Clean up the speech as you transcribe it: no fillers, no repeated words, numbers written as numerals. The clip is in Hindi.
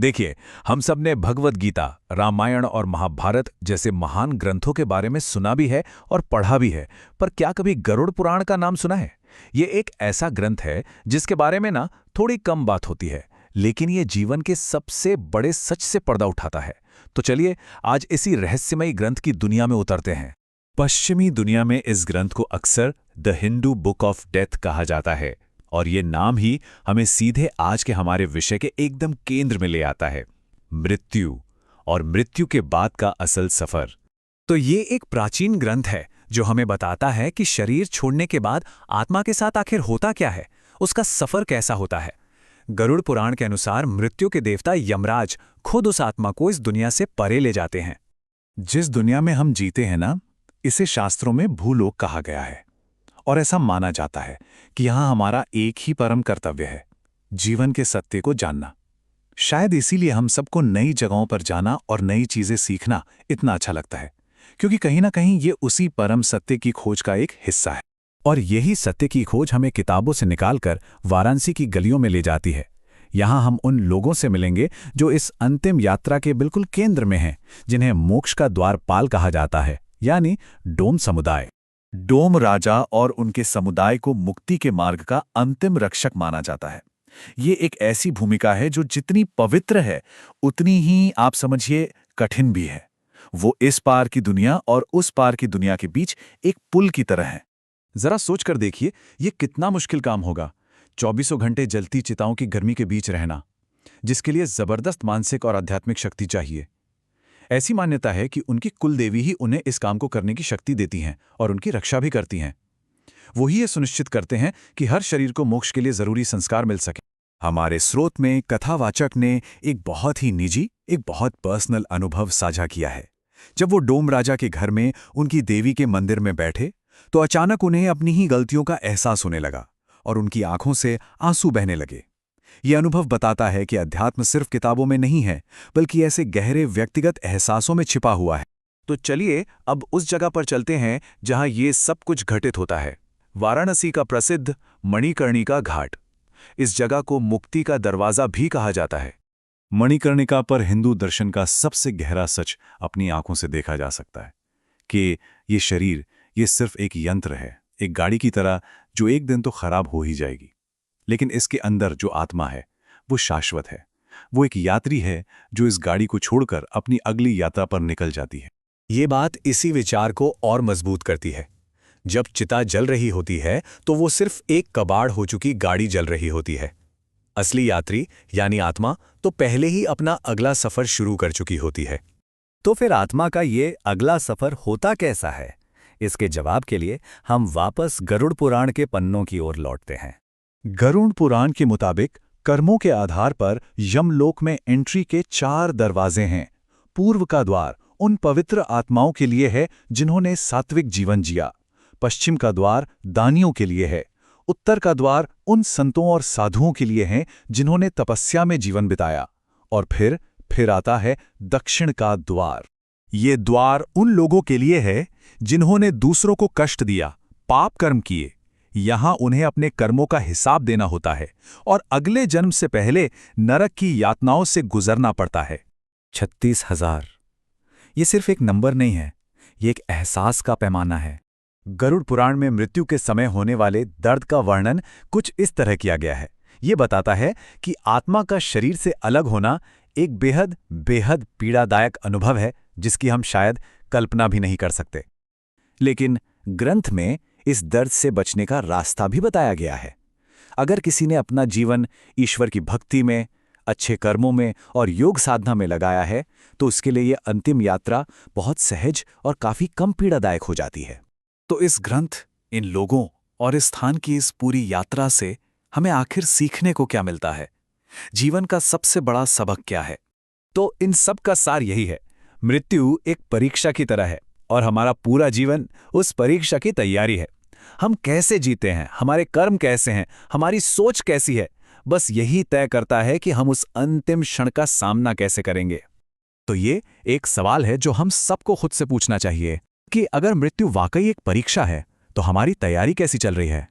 देखिए, हम सब ने भगवद गीता, रामायण और महाभारत जैसे महान ग्रंथों के बारे में सुना भी है और पढ़ा भी है, पर क्या कभी गरुड़ पुराण का नाम सुना है? ये एक ऐसा ग्रंथ है जिसके बारे में ना थोड़ी कम बात होती है, लेकिन ये जीवन के सबसे बड़े सच से पर्दा उठाता है। तो चलिए आज इसी रहस्यमयी ग्रंथ की दुनिया में उतरते हैं। पश्चिमी दुनिया में इस ग्रंथ को अक्सर the Hindu book of death कहा जाता है, और ये नाम ही हमें सीधे आज के हमारे विषय के एकदम केंद्र में ले आता है, मृत्यु और मृत्यु के बाद का असल सफर। तो ये एक प्राचीन ग्रंथ है जो हमें बताता है कि शरीर छोड़ने के बाद आत्मा के साथ आखिर होता क्या है, उसका सफर कैसा होता है। गरुड़ पुराण के अनुसार मृत्यु के देवता यमराज खुद उस आत्मा को इस दुनिया से परे ले जाते हैं। जिस दुनिया में हम जीते हैं ना, इसे शास्त्रों में भूलोक कहा गया है, और ऐसा माना जाता है कि यहां हमारा एक ही परम कर्तव्य है, जीवन के सत्य को जानना। शायद इसीलिए हम सबको नई जगहों पर जाना और नई चीजें सीखना इतना अच्छा लगता है, क्योंकि कहीं ना कहीं ये उसी परम सत्य की खोज का एक हिस्सा है। और यही सत्य की खोज हमें किताबों से निकालकर वाराणसी की गलियों में ले जाती है। यहाँ हम उन लोगों से मिलेंगे जो इस अंतिम यात्रा के बिल्कुल केंद्र में हैं, जिन्हें मोक्ष का द्वारपाल कहा जाता है, यानी डोम समुदाय। डोम राजा और उनके समुदाय को मुक्ति के मार्ग का अंतिम रक्षक माना जाता है। ये एक ऐसी भूमिका है जो जितनी पवित्र है उतनी ही, आप समझिए, कठिन भी है। वो इस पार की दुनिया और उस पार की दुनिया के बीच एक पुल की तरह है। जरा सोच कर देखिए, ये कितना मुश्किल काम होगा। 24 घंटे जलती चिताओं की गर्मी के बीच रहना, जिसके लिए जबरदस्त मानसिक और आध्यात्मिक शक्ति चाहिए। ऐसी मान्यता है कि उनकी कुल देवी ही उन्हें इस काम को करने की शक्ति देती हैं और उनकी रक्षा भी करती हैं। वही ये सुनिश्चित करते हैं कि हर शरीर को मोक्ष के लिए जरूरी संस्कार मिल सके। हमारे स्रोत में कथावाचक ने एक बहुत ही निजी, एक बहुत पर्सनल अनुभव साझा किया है। जब वो डोम राजा के घर में उनकी देवी के मंदिर में बैठे तो अचानक उन्हें अपनी ही गलतियों का एहसास होने लगा और उनकी आंखों से आंसू बहने लगे। ये अनुभव बताता है कि अध्यात्म सिर्फ किताबों में नहीं है, बल्कि ऐसे गहरे व्यक्तिगत एहसासों में छिपा हुआ है। तो चलिए अब उस जगह पर चलते हैं जहां ये सब कुछ घटित होता है, वाराणसी का प्रसिद्ध मणिकर्णिका घाट। इस जगह को मुक्ति का दरवाजा भी कहा जाता है। मणिकर्णिका पर हिंदू दर्शन का सबसे गहरा सच अपनी आंखों से देखा जा सकता है कि ये शरीर, ये सिर्फ एक यंत्र है, एक गाड़ी की तरह जो एक दिन तो खराब हो ही जाएगी। लेकिन इसके अंदर जो आत्मा है वो शाश्वत है। वो एक यात्री है जो इस गाड़ी को छोड़कर अपनी अगली यात्रा पर निकल जाती है। ये बात इसी विचार को और मजबूत करती है। जब चिता जल रही होती है तो वो सिर्फ एक कबाड़ हो चुकी गाड़ी जल रही होती है। असली यात्री यानी आत्मा तो पहले ही अपना अगला सफर शुरू कर चुकी होती है। तो फिर आत्मा का ये अगला सफर होता कैसा है? इसके जवाब के लिए हम वापस गरुड़ पुराण के पन्नों की ओर लौटते हैं। गरुड़ पुराण के मुताबिक कर्मों के आधार पर यमलोक में एंट्री के 4 दरवाजे हैं। पूर्व का द्वार उन पवित्र आत्माओं के लिए है जिन्होंने सात्विक जीवन जिया। पश्चिम का द्वार दानियों के लिए है। उत्तर का द्वार उन संतों और साधुओं के लिए है जिन्होंने तपस्या में जीवन बिताया। और फिर आता है दक्षिण का द्वार। ये द्वार उन लोगों के लिए है जिन्होंने दूसरों को कष्ट दिया, पाप कर्म किए। यहां उन्हें अपने कर्मों का हिसाब देना होता है और अगले जन्म से पहले नरक की यातनाओं से गुजरना पड़ता है। 36,000 ये सिर्फ एक नंबर नहीं है, ये एक एहसास का पैमाना है। गरुड़ पुराण में मृत्यु के समय होने वाले दर्द का वर्णन कुछ इस तरह किया गया है। ये बताता है कि आत्मा का शरीर से अलग होना एक बेहद बेहद पीड़ादायक अनुभव है जिसकी हम शायद कल्पना भी नहीं कर सकते। लेकिन ग्रंथ में इस दर्द से बचने का रास्ता भी बताया गया है। अगर किसी ने अपना जीवन ईश्वर की भक्ति में, अच्छे कर्मों में और योग साधना में लगाया है तो उसके लिए यह अंतिम यात्रा बहुत सहज और काफी कम पीड़ादायक हो जाती है। तो इस ग्रंथ, इन लोगों और इस स्थान की इस पूरी यात्रा से हमें आखिर सीखने को क्या मिलता है? जीवन का सबसे बड़ा सबक क्या है? तो इन सब का सार यही है, मृत्यु एक परीक्षा की तरह है और हमारा पूरा जीवन उस परीक्षा की तैयारी है। हम कैसे जीते हैं, हमारे कर्म कैसे हैं, हमारी सोच कैसी है, बस यही तय करता है कि हम उस अंतिम क्षण का सामना कैसे करेंगे। तो ये एक सवाल है जो हम सबको खुद से पूछना चाहिए कि अगर मृत्यु वाकई एक परीक्षा है तो हमारी तैयारी कैसी चल रही है।